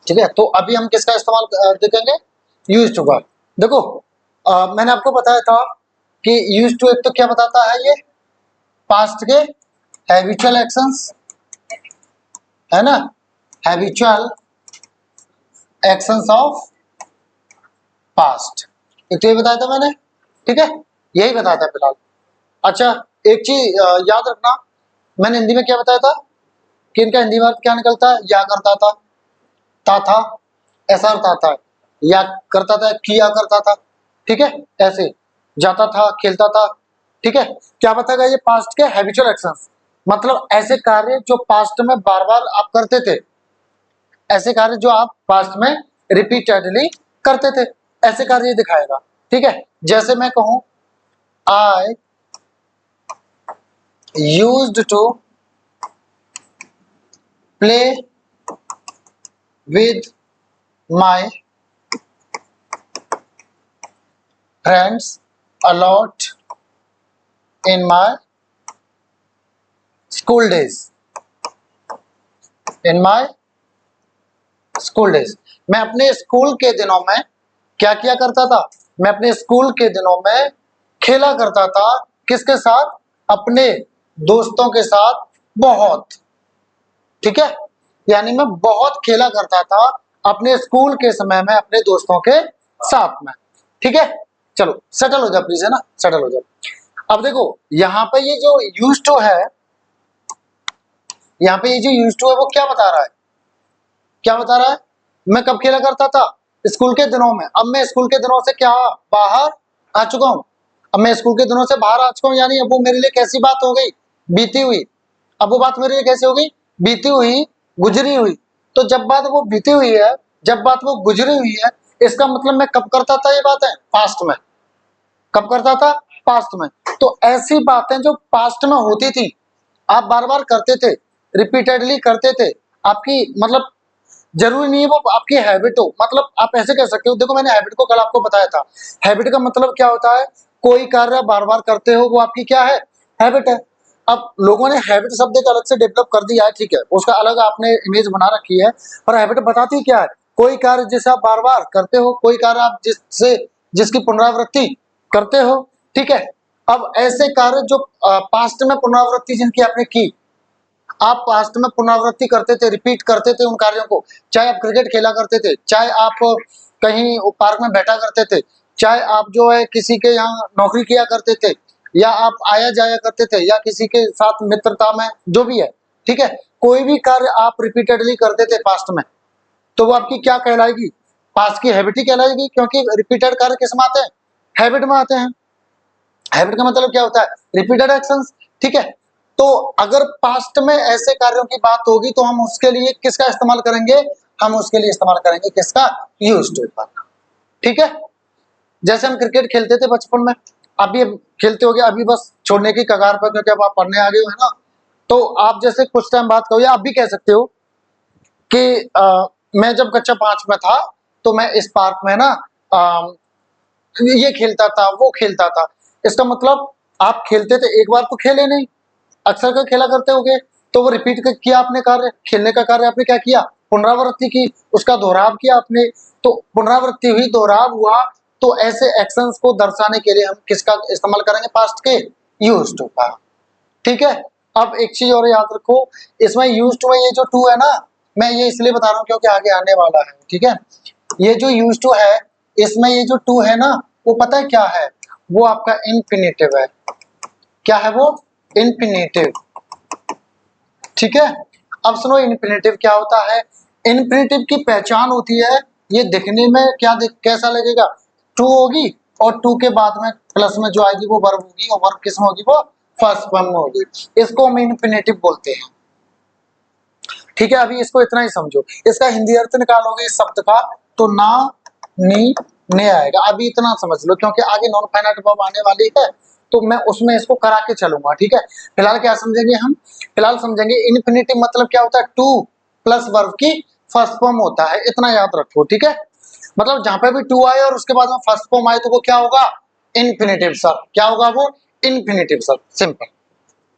ठीक है, तो अभी हम किसका इस्तेमाल देखेंगे, यूज्ड टू का। देखो मैंने आपको बताया था कि यूज्ड टू एक तो क्या बताता है, ये पास्ट के हैबिचुअल एक्शंस, है ना, हैबिचुअल एक्शंस ऑफ पास्ट, एक तो ये बताया था मैंने, ठीक है, यही बताया था फिलहाल। अच्छा एक चीज याद रखना, मैंने हिंदी में क्या बताया था कि इनका हिंदी में अर्थ क्या निकलता है, या करता था, ऐसा अर्थ आता है, या करता था, किया करता था, ठीक है, ऐसे जाता था, खेलता था, ठीक है। क्या बताएगा ये पास्ट के हैबिचुअल एक्शंस, मतलब ऐसे कार्य जो पास्ट में बार बार आप करते थे, ऐसे कार्य जो आप पास्ट में रिपीटेडली करते थे, ऐसे कार्य ये दिखाएगा, ठीक है। जैसे मैं कहूं I used to play with my friends a lot in my school days, in my school days। मैं अपने स्कूल के दिनों में क्या किया करता था, मैं अपने स्कूल के दिनों में खेला करता था, किसके साथ, अपने दोस्तों के साथ, बहुत, ठीक है, यानी मैं बहुत खेला करता था अपने स्कूल के समय में अपने दोस्तों के साथ में, ठीक है। चलो सेटल हो जाओ प्लीज, है ना, सेटल हो जाओ। अब देखो यहाँ पे ये जो यूज टू है, यहाँ पे ये जो यूज टू है वो क्या बता रहा है, क्या बता रहा है, मैं कब खेला करता था, स्कूल के दिनों में। अब मैं स्कूल के दिनों से क्या बाहर आ चुका हूं, अब मैं स्कूल के दिनों से बाहर आ चुका हूं, यानी अब वो मेरे लिए कैसी बात हो गई, बीती हुई। अब वो बात मेरे लिए कैसे हो गई, बीती हुई, गुजरी हुई। तो जब बात वो बीती हुई है, जब बात वो गुजरी हुई है, इसका मतलब मैं कब करता था, ये बात है पास्ट में, कब करता था, पास्ट में। तो ऐसी बातें जो पास्ट में होती थी, आप बार बार करते थे, रिपीटेडली करते थे, आपकी मतलब जरूरी नहीं है वो आपकी हैबिट हो, मतलब आप ऐसे कह सकते हो, देखो मैंने हैबिट को कल आपको बताया था, हैबिट का मतलब क्या होता है, कोई कार्य बार बार करते हो वो आपकी क्या है, हैबिट है। अब लोगों ने हैबिट शब्द एक अलग से डेवलप कर दिया है, ठीक है, उसका अलग आपने इमेज बना रखी है, पर हैबिट बताती क्या है, कोई कार्य जिसे आप बार बार करते हो, कोई कार्य आप जिसकी पुनरावृत्ति करते हो, ठीक है। अब ऐसे कार्य जो पास्ट में पुनरावृत्ति जिनकी आपने की, आप पास्ट में पुनरावृत्ति करते थे, रिपीट करते थे उन कार्यों को, चाहे आप क्रिकेट खेला करते थे, चाहे आप कहीं पार्क में बैठा करते थे, चाहे आप जो है किसी के यहाँ नौकरी किया करते थे, या आप आया जाया करते थे, या किसी के साथ मित्रता में जो भी है, ठीक है, कोई भी कार्य आप रिपीटेडली करते थे पास्ट में, तो वो आपकी क्या कहलाएगी, पास्ट की हैबिट ही कहलाएगी, क्योंकि रिपीटेड कार्य किस में आते हैं, हैबिट में आते हैं। हैबिट का मतलब क्या होता है, रिपीटेड एक्शंस, ठीक है। तो अगर पास्ट में ऐसे कार्यों की बात होगी तो हम उसके लिए किसका इस्तेमाल करेंगे, हम उसके लिए इस्तेमाल करेंगे किसका, यूज्ड टू का, ठीक है। जैसे हम क्रिकेट खेलते थे बचपन में, अभी अब खेलते हो गए, अभी बस छोड़ने की कगार पर, क्योंकि अब आप पढ़ने आ गए हो, है ना। तो आप जैसे कुछ टाइम बात करो, या आप भी कह सकते हो कि मैं जब कक्षा 5 में था तो मैं इस पार्क में ना ये खेलता था, वो खेलता था। इसका मतलब आप खेलते थे, एक बार तो खेले नहीं, अक्सर का खेला करते होगे, तो वो रिपीट किया आपने कार्य, खेलने का कार्य आपने क्या किया, पुनरावृत्ति की, उसका दोहराव किया आपने, तो पुनरावृत्ति हुई, दोहराव हुआ। तो ऐसे एक्शंस को दर्शाने के लिए हम किसका इस्तेमाल करेंगे, पास्ट के, यूज्ड टू का, ठीक है। अब एक चीज और याद रखो, इसमें यूज्ड टू में ये जो टू है ना, मैं ये इसलिए बता रहा हूँ क्योंकि आगे आने वाला है, ठीक है। ये जो यूज्ड टू है, इसमें ये जो टू है ना, वो पता है क्या है, वो आपका इन्फिनिटिव है। क्या है वो, इन्फिनिटिव, ठीक है। अब सुनो इन्फिनिटिव क्या होता है, इन्फिनिटिव की पहचान होती है, ये दिखने में कैसा लगेगा, टू होगी और टू के बाद में प्लस में जो आएगी वो वर्ब होगी, और वर्ब किस में होगी, वो फर्स्ट फॉर्म में होगी, इसको हम इन्फिनिटिव बोलते हैं, ठीक है। अभी इसको इतना ही समझो, इसका हिंदी अर्थ निकालोगे इस शब्द का तो ना नी ने आएगा, अभी इतना समझ लो, क्योंकि आगे नॉन फाइनाइट वर्ब आने वाली है, तो मैं उसमें इसको करा के चलूंगा, ठीक है। फिलहाल क्या समझेंगे हम, फिलहाल समझेंगे इन्फिनिटिव मतलब क्या होता है, टू प्लस वर्ब की फर्स्ट फॉर्म होता है, इतना याद रखो, ठीक है। मतलब जहां पे भी टू आए और उसके बाद में फर्स्ट फॉर्म आए तो वो क्या होगा, इन्फिनिटिव शब्द, क्या होगा वो, इन्फिनिटिव शब्द, सिंपल,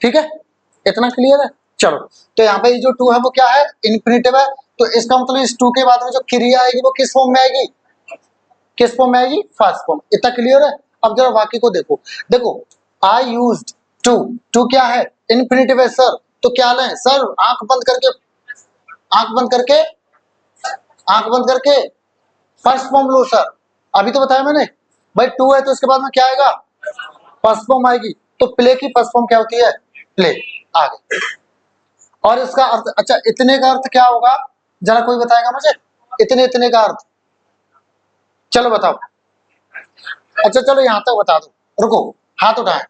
ठीक है, इतना क्लियर है। चलो, तो यहाँ पे ये जो टू है वो क्या है, इन्फिनेटिव है, तो इसका मतलब इस टू के बाद में जो क्रिया आएगी वो किस फॉर्म में आएगी, किस फॉर्म में आएगी, फर्स्ट फॉर्म। इतना क्लियर है। अब जरा वाक्य को देखो, देखो आई यूज्ड टू, टू क्या है, इन्फिनेटिव है सर, तो क्या लें सर, आंख बंद करके, आंख बंद करके, आंख बंद करके फर्स्ट फॉर्म लो सर। अभी तो बताया मैंने भाई, टू है तो इसके बाद में क्या आएगा, फर्स्ट फॉर्म आएगी। तो प्ले की फर्स्ट फॉर्म क्या होती है, प्ले। आगे, और इसका अर्थ, अच्छा इतने का अर्थ क्या होगा, जरा कोई बताएगा मुझे, इतने इतने का अर्थ, चलो बताओ। अच्छा चलो यहां तक बता दो, रुको, हाथ उठाए,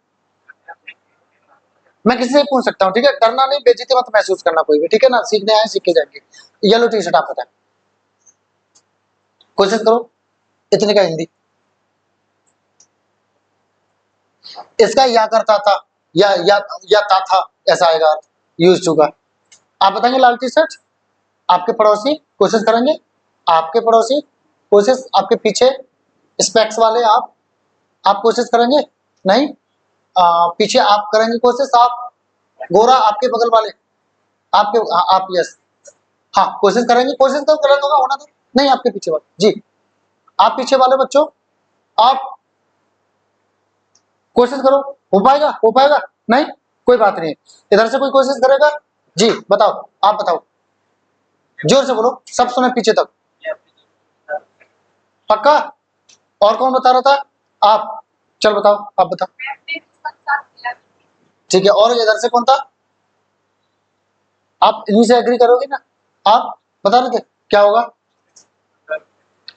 मैं किसी से पूछ सकता हूँ, ठीक है, डरना नहीं, बेइज्जती मत महसूस करना कोई भी, ठीक है ना, सीखने आए सीख के जाएंगे। येलो टी शर्ट आप बताएं, कोशिश करो, इतने का हिंदी, इसका या करता था, या था, ऐसा आएगा यूज टू का। आप बताएंगे लाल टी शर्ट, आपके पड़ोसी कोशिश करेंगे, आपके पड़ोसी कोशिश, आपके पीछे स्पेक्स वाले आप कोशिश करेंगे, नहीं पीछे आप करेंगे कोशिश, आप गोरा आपके बगल वाले, आपके आप यस, हाँ कोशिश करेंगे, कोशिश तो गलत होगा, होना तो नहीं, आपके पीछे वाले जी, आप पीछे वाले बच्चों, आप कोशिश करो, हो पाएगा, हो पाएगा, नहीं कोई बात नहीं, इधर से कोई कोशिश करेगा जी, बताओ, आप बताओ, जोर से बोलो, सब सुने पीछे तक, पक्का। और कौन बता रहा था, आप, चल बताओ, आप बताओ, ठीक है, और इधर से कौन था, आप इन्हीं से एग्री करोगे ना, आप बता रहे थे क्या होगा,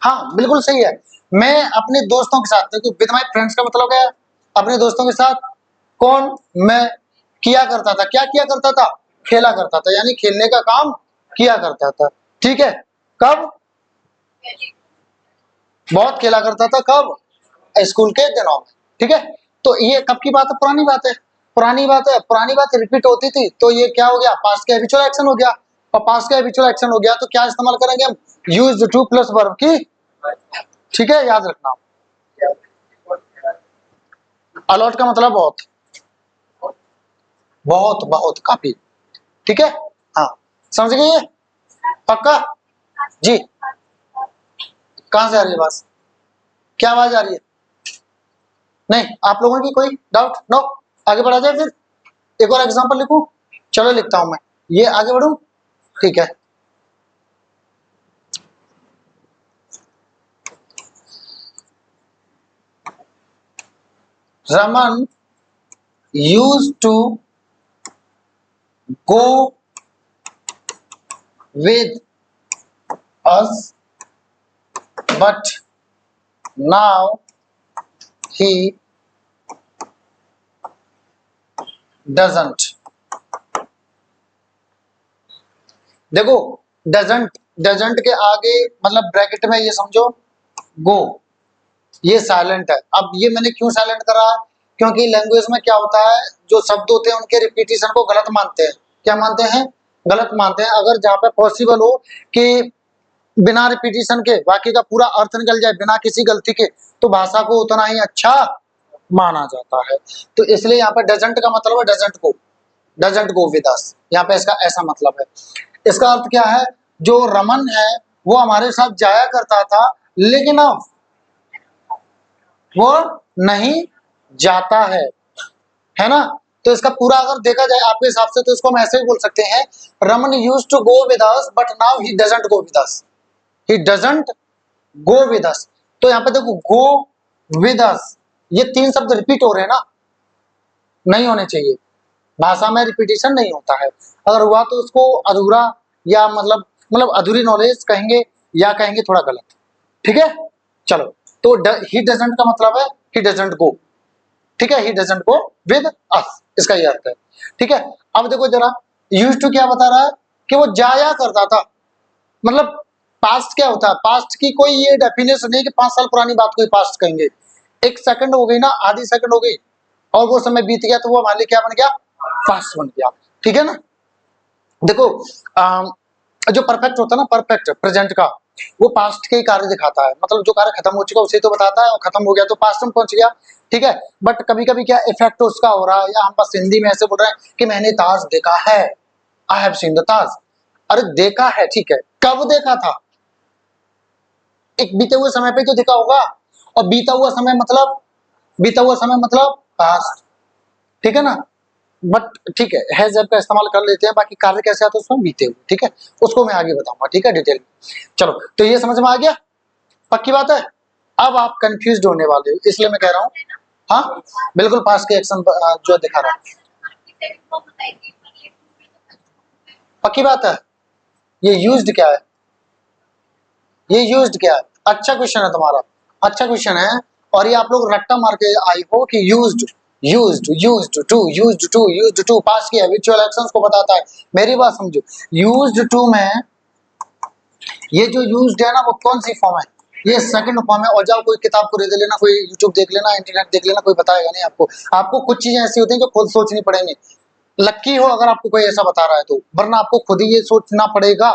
हाँ बिल्कुल सही है। मैं अपने दोस्तों के साथ, देखो विद माय फ्रेंड्स का मतलब क्या है, अपने दोस्तों के साथ, कौन, मैं किया करता था, क्या किया करता था, खेला करता था, यानी खेलने का काम किया करता था, ठीक है, कब, बहुत खेला करता था, कब, स्कूल के दिनों में, ठीक है। तो ये कब की बात है, पुरानी बात है, पुरानी बात है, पुरानी बात रिपीट होती थी, तो ये क्या हो गया, पास्ट का हैबिचुअल एक्शन हो गया, और पास्ट का हैबिचुअल एक्शन हो गया तो क्या इस्तेमाल करेंगे हम, यूज्ड टू प्लस वर्ब की, ठीक है, याद रखना। अलॉट का मतलब बहुत, बहुत बहुत काफी, ठीक है, हाँ समझ गए ये, पक्का जी। कहां से आ रही है आवाज, क्या आवाज आ रही है, नहीं आप लोगों की कोई डाउट, नो, आगे बढ़ा जाए फिर, एक और एग्जांपल लिखूं, चलो लिखता हूं मैं, ये आगे बढ़ूं, ठीक है। Raman used to go with us, but now he doesn't। देखो डजंट, डजंट के आगे मतलब ब्रैकेट में ये समझो गो, ये साइलेंट है। अब ये मैंने क्यों साइलेंट करा, क्योंकि लैंग्वेज में क्या होता है, जो शब्द होते हैं उनके रिपीटिशन को गलत मानते हैं, क्या मानते हैं, गलत मानते हैं। अगर जहां पे पॉसिबल हो कि बिना रिपीटिशन के वाक्य का पूरा अर्थ निकल जाए बिना किसी गलती के, तो भाषा को उतना ही अच्छा माना जाता है। तो इसलिए यहाँ पे डजंट का मतलब है डजंट को, डजंट गो विद अस, यहाँ पे इसका ऐसा मतलब है। इसका अर्थ क्या है, जो रमन है वो हमारे साथ जाया करता था, लेकिन अब वो नहीं जाता है ना। तो इसका पूरा अगर देखा जाए आपके हिसाब से, तो इसको हम ऐसे ही बोल सकते हैं, Raman used to go with us but now he doesn't go with us, he doesn't go with us. तो यहाँ पे देखो गो विद अस, ये तीन शब्द रिपीट हो रहे हैं ना, नहीं होने चाहिए, भाषा में रिपीटिशन नहीं होता है, अगर हुआ तो उसको अधूरा या मतलब अधूरी नॉलेज कहेंगे, या कहेंगे थोड़ा गलत, ठीक है। चलो, तो ही डजंट का मतलब है ही डजंट गो, ठीक है, ही डजंट गो विद अस, इसका ये अर्थ है, ठीक है। अब देखो जरा, यूज्ड टू क्या बता रहा है, कि वो जाया करता था, मतलब पास्ट क्या होता है, पास्ट की कोई ये डेफिनेशन नहीं कि 5 साल पुरानी बात को ही पास्ट कहेंगे, एक सेकंड हो गई ना, आधी सेकंड हो गई और वो समय बीत गया, तो वो हमारे लिए क्या बन गया, पास्ट बन गया, ठीक है ना। देखो जो परफेक्ट होता है ना, परफेक्ट प्रेजेंट का, वो पास्ट के ही कार्य दिखाता है, मतलब जो कार्य खत्म हो चुका उसे तो बताता है, और खत्म हो गया तो पास्ट में पहुंच गया, ठीक है। बट कभी कभी क्या इफेक्ट उसका हो रहा है, या हम बस हिंदी में ऐसे बोल रहे हैं कि मैंने ताश देखा है, आई हैव सीन द ताज। अरे देखा है, ठीक है, कब देखा था? एक बीते हुए समय पे तो देखा होगा, और बीता हुआ समय मतलब पास्ट, ठीक है ना। बट ठीक है जब का इस्तेमाल कर लेते हैं, बाकी कार्य कैसे आता है उसमें, बीते हुए, ठीक है, उसको मैं आगे बताऊंगा, ठीक है, डिटेल में। चलो तो ये समझ में आ गया, पक्की बात है। अब आप कंफ्यूज होने वाले हो, इसलिए मैं कह रहा हूँ, हाँ बिल्कुल पास्ट के एक्शन जो दिखा रहा है, पक्की बात है। ये यूज्ड क्या है, ये यूज्ड क्या है? अच्छा क्वेश्चन है तुम्हारा, अच्छा क्वेश्चन है। और ये आप लोग रट्टा मार के आई हो कि यूज्ड टू पास्ट की हैबिचुअल एक्शंस को बताता है। मेरी बात समझो, यूज्ड टू में ये जो यूज्ड है ना, वो कौन सी फॉर्म है? ये सेकंड फॉर्म है। और जाओ कोई किताब को दे लेना, कोई यूट्यूब देख लेना, इंटरनेट देख लेना, कोई बताएगा नहीं आपको। आपको कुछ चीजें ऐसी होती हैं जो खुद सोचनी पड़ेंगी। लक्की हो अगर आपको कोई ऐसा बता रहा है तो, वरना आपको खुद ही ये सोचना पड़ेगा।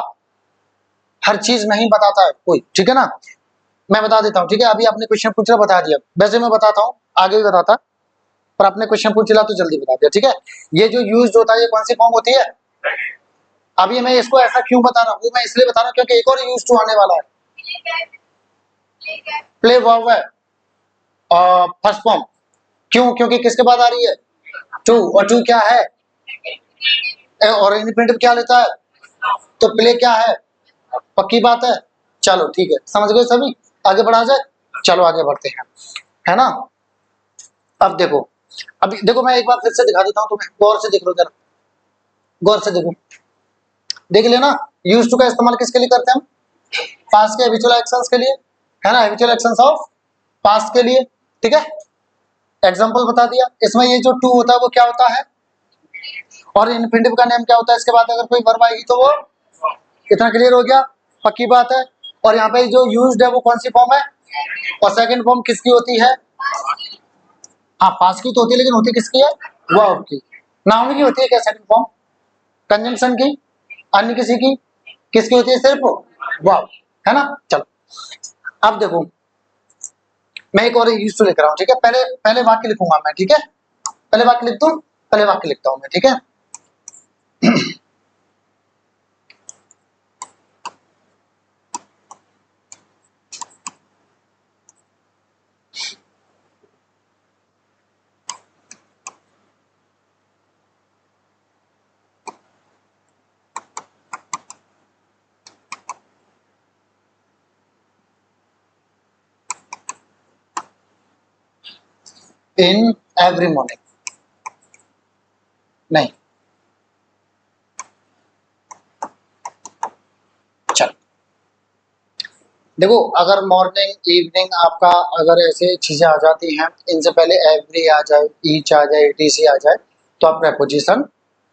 हर चीज नहीं बताता है कोई, ठीक है ना। मैं बता देता हूँ, ठीक है। अभी आपने क्वेश्चन पूछा, बता दिया। वैसे मैं बताता हूँ, आगे भी बताता, पर आपने क्वेश्चन पूछ लिया तो जल्दी बता दिया, ठीक है। ये जो यूज्ड होता है, ये कौन सी फॉर्म होती है? अभी मैं इसको ऐसा क्यों बता रहा हूँ, मैं इसलिए बता रहा हूँ क्योंकि एक और यूज्ड टू आने वाला है। प्ले वर्ब है फर्स्ट फॉर्म। क्यों? क्योंकि किसके बाद आ रही है? टू, और टू क्या है? और इन्फिनिटिव क्या लेता है? तो प्ले क्या है? पक्की बात है। चलो ठीक है, समझ गए सभी, आगे बढ़ा जाए। चलो आगे बढ़ते हैं, है ना। अब देखो, अभी देखो मैं एक बार फिर से दिखा देता हूँ तुम्हें, गौर से देख लो जरा, गौर से देखो, देख लेना। यूज टू का इस्तेमाल किसके लिए करते हैं हम? पास्ट के हैबिचुअल एक्शंस के लिए, है ना, हैबिचुअल एक्शंस ऑफ पास्ट के लिए, ठीक है। एग्जांपल बता दिया। इसमें ये जो टू होता है वो क्या होता है, और इन्फिनिटिव का नेम क्या होता है इसके बाद अगर कोई वर्ब आएगी तो वो, इतना क्लियर हो गया, पक्की बात है। और यहाँ पे जो यूज्ड है वो कौन सी फॉर्म है, और सेकंड फॉर्म किसकी होती है? हाँ पास्ट की तो होती है, लेकिन होती किसकी है? वर्ब की। नाउन की होती है क्या सेकंड फॉर्म? कंजंक्शन की, अन्य किसी की, किसकी होती है? सिर्फ वर्ब, है ना। चलो अब देखो, मैं एक और यूज टू लिख रहा हूँ, ठीक है। पहले पहले वाक्य लिखूंगा मैं, ठीक है, पहले वाक्य लिख दूं, पहले वाक्य लिखता हूं मैं, ठीक है। इन एवरी मॉर्निंग, नहीं, चलो देखो, अगर मॉर्निंग इवनिंग आपका अगर ऐसे चीजें आ जाती हैं, इनसे पहले एवरी आ जाए, ईच आ जाए, टीसी आ जाए, तो आप प्रेपोजिशन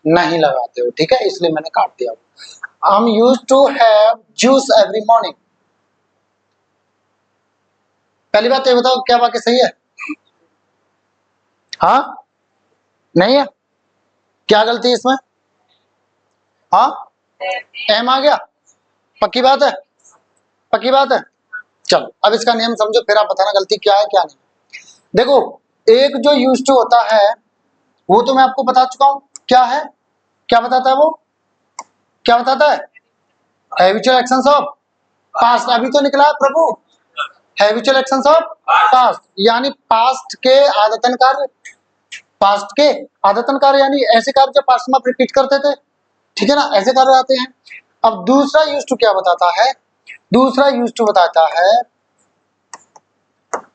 नहीं लगाते हो, ठीक है, इसलिए मैंने काट दिया। हम use to have juice every morning. पहली बात ये बताओ, क्या वाक्य सही है? हाँ, नहीं है, क्या गलती है इसमें? हाँ, एम आ गया, पक्की बात है, पक्की बात है। चलो अब इसका नियम समझो, फिर आप बताना गलती क्या है क्या नहीं। देखो, एक जो यूज टू होता है वो तो मैं आपको बता चुका हूं क्या है, क्या बताता है वो, क्या बताता है? Habitual actions of past. अभी तो निकला है प्रभु, हैबिचुअल एक्शंस ऑफ पास्ट, यानी पास्ट के आदतन कार्य, पास्ट के आदतन कार्य यानी ऐसे कार्य जो पास्ट में आप रिपीट करते थे, ठीक है ना, ऐसे कार्य आते हैं। अब दूसरा यूज टू क्या बताता है? दूसरा यूज टू बताता है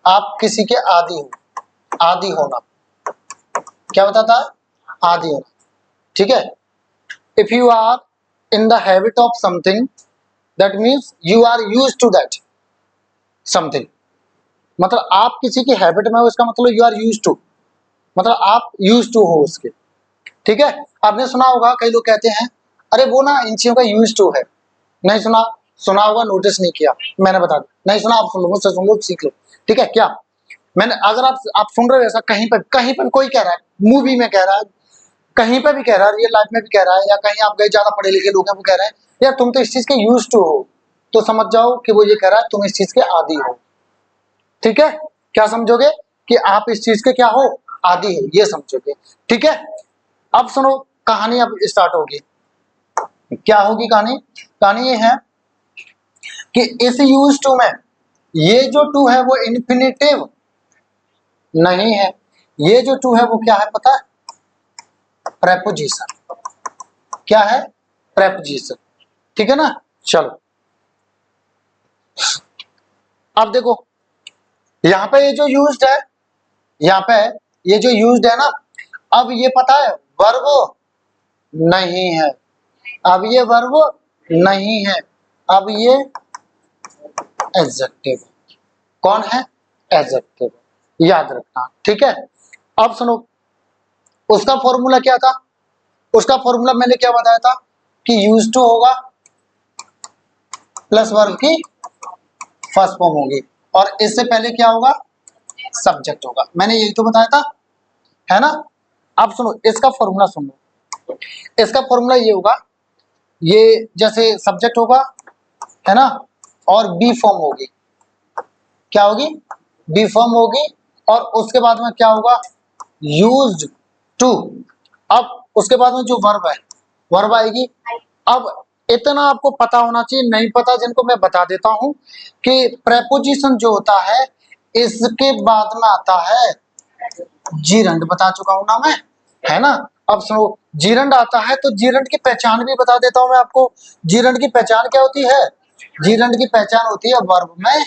आप किसी के आदी हो, आदी होना। क्या बताता है? आदी होना, ठीक है। If you are in the habit of something, that means you are use to that something. मतलब आप किसी की हैबिट में हो, इसका मतलब यू आर यूज टू, मतलब आप यूज टू हो उसके, ठीक है। आपने सुना होगा, कई लोग कहते हैं अरे वो ना इन चीजों का यूज टू है। नहीं सुना? सुना होगा, नोटिस नहीं किया, मैंने बता दिया। नहीं सुना, आप सुन लो, मुझसे सुन लो, सीख लो, ठीक है। क्या मैंने, अगर आप सुन रहे हो ऐसा, कहीं पर कोई कह रहा है, मूवी में कह रहा है, कहीं पे भी कह रहा है, रियल लाइफ में भी कह रहा है, या कहीं आप गए ज्यादा पढ़े लिखे लोग हैं वो कह रहे हैं यार तुम तो इस चीज के यूज टू हो, तो समझ जाओ कि वो ये कह रहा है तुम इस चीज के आदी हो, ठीक है। क्या समझोगे? कि आप इस चीज के क्या हो? आदी हो, ये समझोगे, ठीक है। अब सुनो, कहानी अब स्टार्ट होगी। क्या होगी कहानी? कहानी ये है कि इस यूज टू में ये जो टू है वो इन्फिनेटिव नहीं है, ये जो टू है वो क्या है पता है? प्रेपोजिशन। क्या है? प्रेपोजिशन। ठीक है ना? चलो अब देखो यहां पे ये जो यूज्ड है, यहां पे ये जो यूज्ड है ना, अब ये पता है वर्ब नहीं है, अब ये वर्ब नहीं है, अब ये एडजेक्टिव। कौन है? एडजेक्टिव। याद रखना, ठीक है। अब सुनो, उसका फॉर्मूला क्या था? उसका फॉर्मूला मैंने क्या बताया था कि यूज टू होगा प्लस वर्ब की फर्स्ट फॉर्म होगी, और इससे पहले क्या होगा? सब्जेक्ट होगा। मैंने यही तो बताया था, है ना? अब सुनो इसका फॉर्मूला सुनो, इसका फॉर्मूला ये होगा, ये जैसे सब्जेक्ट होगा, है ना, और बी फॉर्म होगी। क्या होगी? बी फॉर्म होगी, और उसके बाद में क्या होगा? Used to. अब उसके बाद में जो वर्ब है, वर्ब आएगी। अब इतना आपको पता होना चाहिए, नहीं पता जिनको मैं बता देता हूं कि प्रेपोजिशन जो होता है इसके बाद में आता है जीरंड। बता चुका हूं ना मैं, है ना? अब सुनो, जीरंड आता है तो जीरंड की पहचान भी बता देता हूं मैं आपको। जीरंड की पहचान क्या होती है? जीरंड की पहचान होती है वर्ब में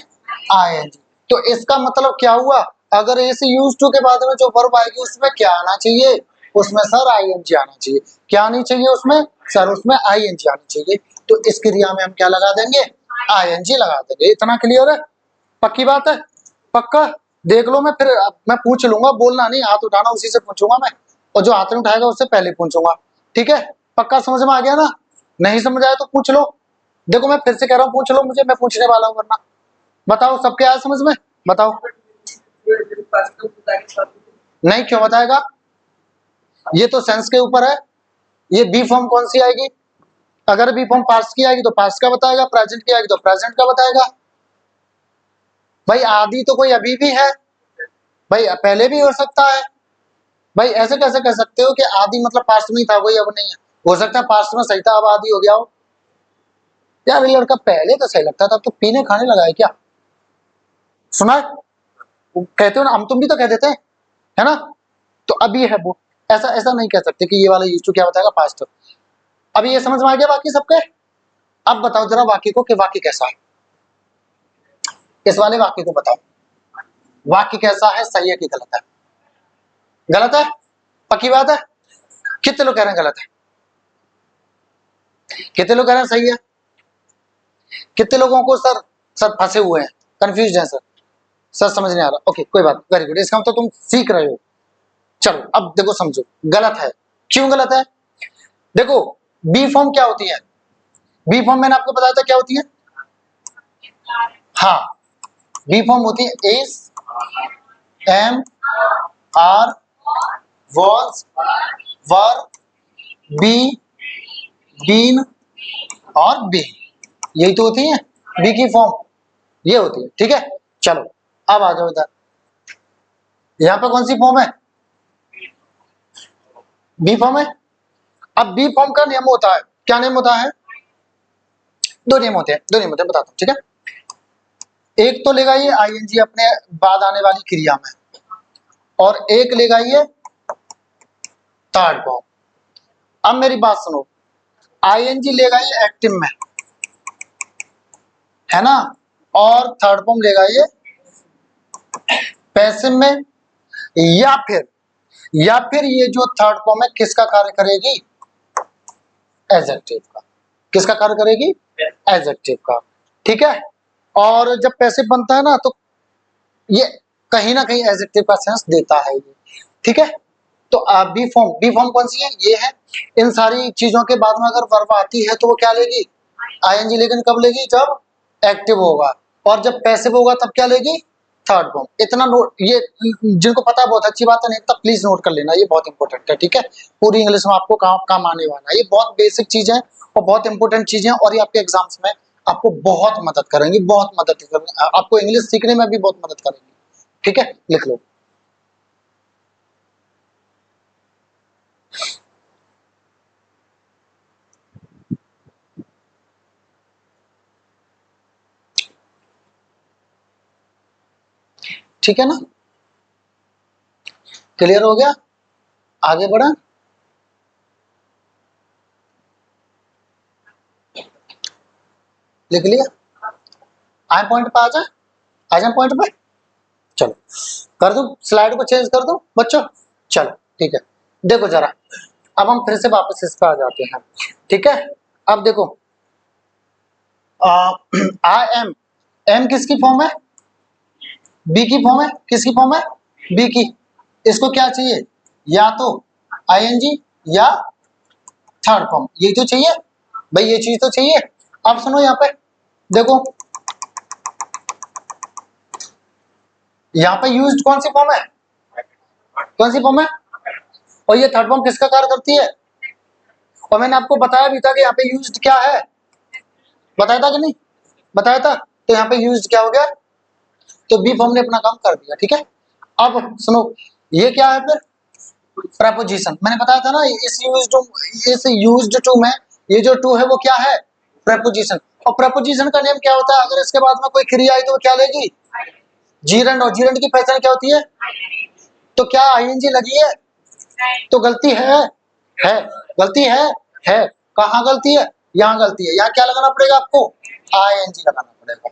आईएनजी। तो इसका मतलब क्या हुआ? अगर इस यूज टू के बाद में जो वर्ब आएगी उसमें क्या आना चाहिए? उसमें सर आईएनजी आना चाहिए। क्या आनी चाहिए उसमें? सर उसमें आईएनजी आनी चाहिए। तो इस क्रिया में हम क्या लगा देंगे? आईएनजी लगा देंगे। इतना क्लियर है? पक्की बात है? पक्का? देख लो, मैं फिर मैं पूछ लूंगा, बोलना नहीं, हाथ उठाना उसी से पूछूंगा मैं, और जो हाथ नहीं उठाएगा उससे पहले पूछूंगा। ठीक है? पक्का समझ में आ गया ना? नहीं समझ आया तो पूछ लो। देखो मैं फिर से कह रहा हूँ, पूछ लो मुझे, मैं पूछने वाला हूँ, वरना बताओ सबके आया समझ में? बताओ। नहीं क्यों बताएगा? ये तो सेंस के ऊपर है। ये बी फॉर्म कौन सी आएगी? अगर बी फॉर्म पास्ट की आएगी तो पास्ट का बताएगा, प्रेजेंट की आएगी तो प्रेजेंट का बताएगा। भाई आदि तो कोई अभी भी है, भाई पहले भी हो सकता है। भाई ऐसे कैसे कह सकते हो कि आदि मतलब पास्ट में ही था, कोई अब नहीं है? हो सकता है पास्ट में सही था, अब आदि हो गया हो। यार ये लड़का पहले तो सही लगता था, अब तो पीने खाने लगा है क्या? सुना है? वो कहते हो ना, हम तुम भी तो कह देते हैं, है ना? तो अब ये है वो, ऐसा ऐसा नहीं कह सकते कि ये वाला यूज टू क्या बताएगा? पास्ट। अब ये समझ में आ गया बाकी सबके? अब बताओ जरा वाक्य को कि वाक्य कैसा है, इस वाले वाक्य को बताओ, वाक्य कैसा है? सही है कि गलत है? गलत है? पक्की बात है? कितने लोग कह रहे हैं गलत है? कितने लोग कह रहे हैं सही है? कितने लोगों को सर, सर फंसे हुए हैं, कंफ्यूज हैं सर, सर समझ नहीं आ रहा? ओके कोई बात, वेरी गुड, इसका मतलब तुम सीख रहे हो। चलो अब देखो समझो, गलत है। क्यों गलत है? देखो बी फॉर्म क्या होती है? बी फॉर्म मैंने आपको बताया था क्या होती है? हाँ, बी फॉर्म होती है is, am, are, was, were, be, been और बी। यही तो होती है बी की फॉर्म, ये होती है। ठीक है? चलो अब आ जाओ इधर, यहां पर कौन सी फॉर्म है? बी फॉर्म है। अब बी फॉर्म का नियम होता है, क्या नियम होता है? दो नियम होते हैं, दो नियम होते हैं, बताता हूं। ठीक है? एक तो लेगा ये आईएनजी अपने बाद आने वाली क्रिया में, और एक लेगा ये थर्ड फॉर्म। अब मेरी बात सुनो, आईएनजी लेगा ये एक्टिव में, है ना, और थर्ड फॉर्म लेगा ये पैसिव में, या फिर ये जो थर्ड फॉर्म है किसका कार्य करेगी? एडजेक्टिव का। किसका कार्य करेगी? एडजेक्टिव का। ठीक है? और जब पैसिव बनता है ना तो ये कहीं ना कहीं एडजेक्टिव का सेंस देता है ये। ठीक है? तो बी फॉर्म कौन सी है? ये है। इन सारी चीजों के बाद में अगर वर्ब आती है तो वो क्या लेगी? आईएनजी। लेकिन कब लेगी? जब एक्टिव होगा। और जब पैसिव होगा तब क्या लेगी? Third form. इतना नोट, ये जिनको पता है बहुत अच्छी बात है, नहीं तो प्लीज नोट कर लेना, ये बहुत इंपॉर्टेंट है। ठीक है? पूरी इंग्लिश में आपको काम आने वाला है, ये बहुत बेसिक चीज है और बहुत इंपॉर्टेंट चीज है, और ये आपके एग्जाम्स में आपको बहुत मदद करेंगी, बहुत मदद करेंगे, आपको इंग्लिश सीखने में भी बहुत मदद करेंगी। ठीक है? लिख लो। ठीक है ना, क्लियर हो गया, आगे बढ़ा। लिख लिया, आए पॉइंट पे, आ जाए पॉइंट पे। चलो कर दूं, स्लाइड को चेंज कर दूं बच्चों, चलो ठीक है। देखो जरा, अब हम फिर से वापस इस पे आ जाते हैं, ठीक है। अब देखो आई एम, एम किसकी फॉर्म है, बी की फॉर्म है, किसकी फॉर्म है, बी की। इसको क्या चाहिए, या तो आईएनजी या थर्ड फॉर्म, ये तो चाहिए भाई, ये चीज तो चाहिए। अब सुनो यहाँ पे देखो, यहाँ पे यूज्ड कौन सी फॉर्म है, कौन सी फॉर्म है, और ये थर्ड फॉर्म किसका कार्य करती है। और मैंने आपको बताया भी था कि यहाँ पे यूज्ड क्या है, बताया था कि नहीं, बताया था। तो यहाँ पे यूज्ड क्या हो गया, तो बी फॉर्म ने अपना काम कर दिया, ठीक है। अब सुनो, ये क्या है फिर, प्रेपोजिशन। मैंने बताया था ना, इस यूज्ड टू में ये जो टू है वो क्या है, प्रेपोजिशन। और प्रेपोजिशन का नेम क्या होता है, अगर इसके बाद में कोई क्रिया आई तो वो क्या लेगी, जीरंड, और जीरंड की पहचान क्या होती है, तो क्या आईएनजी लगी है, तो गलती है, गलती है, कहाँ गलती है, यहाँ गलती है, यहाँ क्या लगाना पड़ेगा आपको, आईएनजी लगाना पड़ेगा,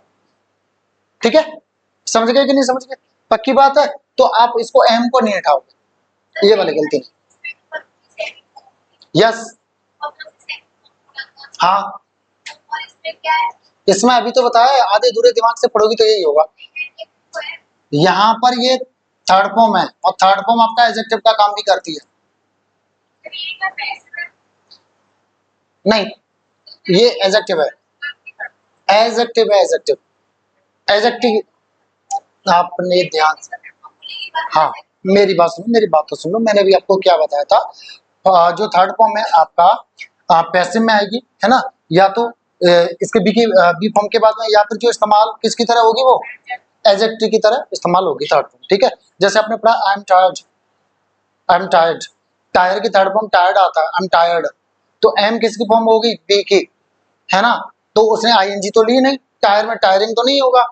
ठीक है। समझ गए कि नहीं समझ गए, पक्की बात है। तो आप इसको एम को नहीं हटाओगे, ये वाली गलती नहीं। यस, हाँ, इसमें अभी तो बताया, आधे दूरे दिमाग से पढ़ोगी तो यही होगा। यहाँ पर ये थर्ड फॉर्म है, और थर्ड फॉर्म आपका एडजेक्टिव का काम भी करती है। नहीं, ये एडजेक्टिव है, एडजेक्टिव है, एडजेक्टिव, एडजेक्टिव। आपने ध्यान से, हाँ मेरी बात सुनो, मेरी बात तो सुनो, मैंने भी आपको क्या बताया था, जो थर्ड फॉर्म है आपका पैसिव में आएगी, है ना, या तो इसके बी फॉर्म के बाद में, या फिर जो इस्तेमाल किसकी तरह होगी, वो एडजेक्टिव की तरह इस्तेमाल होगी थर्ड फॉर्म, ठीक है। जैसे आपने पढ़ा I am tired, I am tired, tyre की थर्ड फॉर्म टायर्ड आता है, आई एम टायर्ड, तो एम किसकी फॉर्म होगी, बी की, है ना। तो उसने आईएनजी तो ली नहीं, टायर में टायरिंग तो नहीं होगा,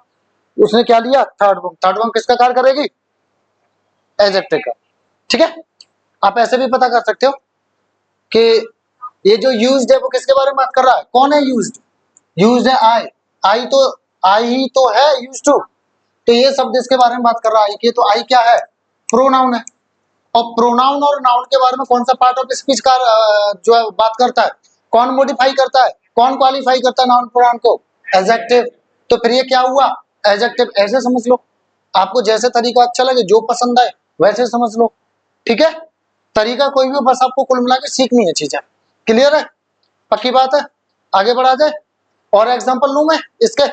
उसने क्या लिया, थर्ड फॉर्म। थर्ड फॉर्म किसका कार्य करेगी, एडजेक्टिव का, ठीक है। आप ऐसे भी पता कर सकते हो कि ये जो यूज्ड है वो किसके बारे में बात कर रहा है, कौन है यूज्ड, यूज्ड है आई, आई ही तो है यूज्ड टू, तो ये शब्द इसके बारे में बात कर रहा है, आई के, तो आई क्या है, प्रोनाउन है। और प्रोनाउन और नाउन के बारे में कौन सा पार्ट ऑफ स्पीच का जो है बात करता है, कौन मॉडिफाई करता है, कौन क्वालिफाई करता है नाउन प्रोनाउन को, एडजेक्टिव। तो फिर ये क्या हुआ, एडजेक्टिव। ऐसे समझ लो, आपको जैसे तरीका अच्छा लगे, जो पसंद आए वैसे समझ लो, ठीक है। तरीका कोई भी, बस आपको कुल मिला के सीखनी है चीजें, क्लियर है, पक्की बात है। आगे बढ़ा जाए, और एग्जांपल लूं मैं इसके,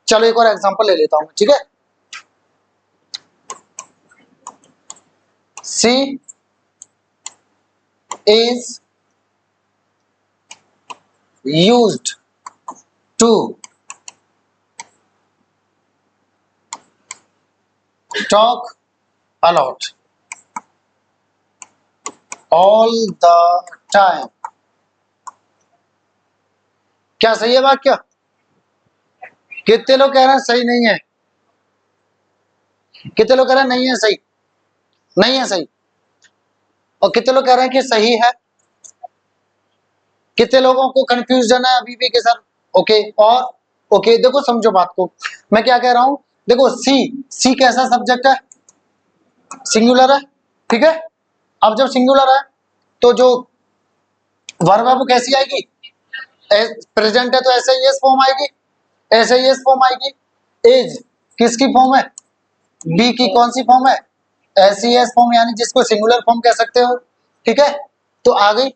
चलो एक और एग्जांपल ले लेता हूं, ठीक है। She is used to talk a lot all the time। क्या सही है वाक्य, कितने लोग कह रहे हैं सही नहीं है, कितने लोग कह रहे हैं नहीं है सही, नहीं है सही, और कितने लोग कह रहे हैं कि सही है, कितने लोगों को कंफ्यूजन है अभी भी के सर, ओके। और ओके, देखो समझो बात को, मैं क्या कह रहा हूं, देखो सी कैसा सब्जेक्ट है, सिंगुलर है, ठीक है। अब जब सिंगुलर है तो जो वर्ब है वो कैसी आएगी, प्रेजेंट है तो ऐसे ही एस फॉर्म आएगी, ऐसे ही एस फॉर्म आएगी। एज किसकी फॉर्म है, बी की, कौन सी फॉर्म है, ऐसी एस फॉर्म, यानी जिसको सिंगुलर फॉर्म कह सकते हो, ठीक है। तो आ गई,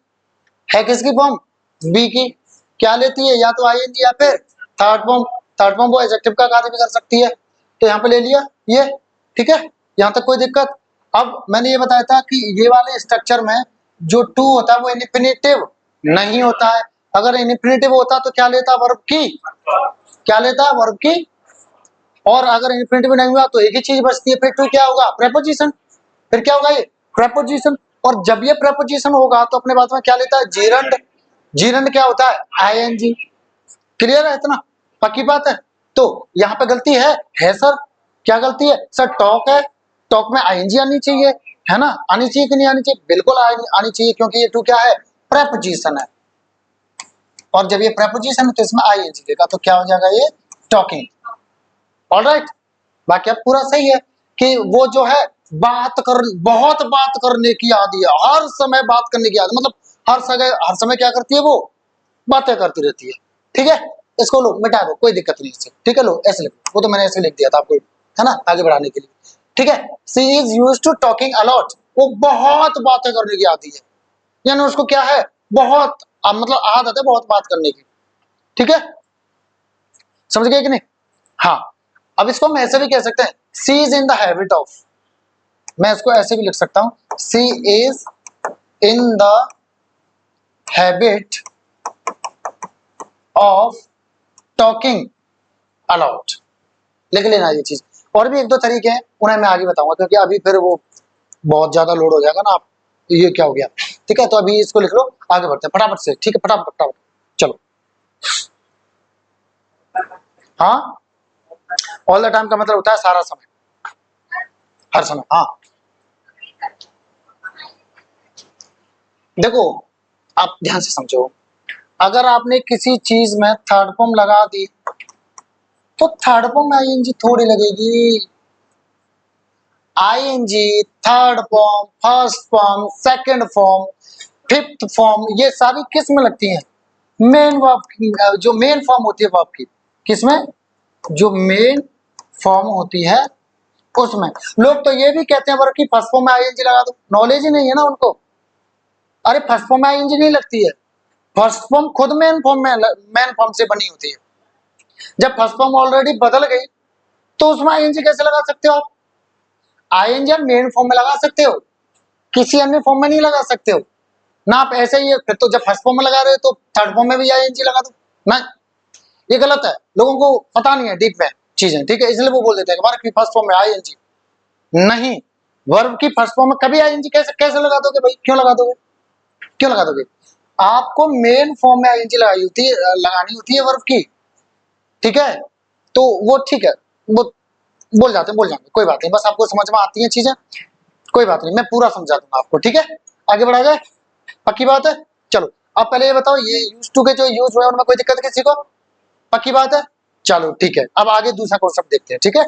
है किसकी फॉर्म, बी की, क्या लेती है, या तो आईएनजी या फिर थर्ड फॉर्म। थर्ड फॉर्म वो एडजेक्टिव का कार्य भी कर सकती है, तो यहाँ पे ले लिया ये, ठीक है, यहाँ तक कोई दिक्कत। अब मैंने ये बताया था कि ये वाले स्ट्रक्चर में जो टू होता है वो इन्फिनिटिव नहीं होता है, अगर इन्फिनिटिव होता तो क्या लेता, वर्ब की, क्या लेता, वर्ब की, और अगर इन्फिनिटिव नहीं हुआ तो एक ही चीज बचती है, फिर टू क्या होगा, प्रेपोजिशन, फिर क्या होगा ये, प्रेपोजिशन। और जब ये प्रेपोजिशन होगा तो अपने बात में क्या लेता है, जीरंड, जीरंड क्या होता है, आईएनजी, क्लियर है इतना, पक्की बात है। तो यहाँ पे गलती है सर, क्या गलती है सर? टॉक है, टॉक में आईएनजी आनी चाहिए, है ना? आनी चाहिए कि नहीं आनी चाहिए? बिल्कुल आनी चाहिए, क्योंकि ये टू क्या है? प्रेपोजिशन है, और जब ये प्रेपोजिशन है तो इसमें आईएनजी देगा, तो क्या हो जाएगा ये? टॉकिंग। ऑलराइट, बाकी अब पूरा सही है कि वो जो है बहुत बात करने की आदी है, हर समय बात करने की आदत, मतलब हर समय क्या करती है वो? बातें करती रहती है। ठीक है, इसको लो मिटा दो, कोई दिक्कत नहीं इससे। ठीक है, लो ऐसे लिखो, वो तो मैंने ऐसे लिख दिया था आपको, है ना, आगे बढ़ाने के लिए। ठीक है, she is used to talking a lot, वो बहुत बातें करने की आदी है, यानी उसको क्या है? बहुत मतलब आदत है बहुत बात करने की। ठीक है, समझ गए कि नहीं? हाँ, अब इसको हम ऐसे भी कह सकते हैं, she is in the habit of, मैं इसको ऐसे भी लिख सकता हूं, she is in the habit of talking aloud. लिख लेना ये चीज। और भी एक दो तरीके हैं, उन्हें मैं आगे बताऊंगा, क्योंकि अभी फिर वो बहुत ज्यादा लोड हो जाएगा ना, आप ये क्या हो गया। ठीक है, तो अभी इसको लिख लो, आगे बढ़ते हैं फटाफट से। ठीक है, फटाफट फटाफट चलो। हाँ, ऑल द टाइम का मतलब होता है सारा समय, हर समय। हाँ, देखो आप ध्यान से समझो, अगर आपने किसी चीज में थर्ड फॉर्म लगा दी तो थर्ड फॉर्म में आईएनजी थोड़ी लगेगी। ING, third form, first form, second form, fifth form, ये सारी किस में लगती हैं? मेन वर्ब की, जो मेन फॉर्म होती है वर्ब की। किसमें? जो मेन फॉर्म होती है उसमें। लोग तो ये भी कहते हैं वर्ब की फर्स्ट फॉर्म में आईएनजी लगा दो, नॉलेज ही नहीं है ना उनको। अरे फर्स्ट फॉर्म में आईएनजी नहीं लगती है, फर्स्ट फॉर्म खुद मेन फॉर्म से बनी होती है। जब फर्स्ट फॉर्म ऑलरेडी बदल गई तो उसमें आईएनजी कैसे लगा सकते हो आप? आईएनजी आप मेन फॉर्म में लगा सकते हो, किसी अन्य फॉर्म में नहीं लगा सकते हो ना। आप ऐसे ही फिर तो जब फर्स्ट फॉर्म में लगा रहे हो तो थर्ड फॉर्म में भी आईएनजी लगा दो ना, ये गलत है। लोगों को पता नहीं है डीप में चीजें, ठीक है, इसलिए वो बोल देते हैं वर्ब की फर्स्ट फॉर्म में आईएनजी नहीं। वर्ब की फर्स्ट फॉर्म में कभी आईएनजी कैसे कैसे लगा दोगे भाई? क्यों लगा दोगे? क्यों लगा दोगे? आपको मेन फॉर्म में आईएनजी लगानी होती है वर्ब की। ठीक है, तो वो ठीक है, वो बोल जाते कोई बात नहीं, बस आपको समझ में आती है चीजें, कोई बात नहीं, मैं पूरा समझा दूंगा आपको। ठीक है, आगे बढ़ा जाए, पक्की बात है? चलो अब पहले ये बताओ, ये यूज टू के जो यूज हुए उनमें कोई दिक्कत किसी को? पक्की बात है? चलो ठीक है, अब आगे दूसरा कॉन्सेप्ट देखते हैं। ठीक है,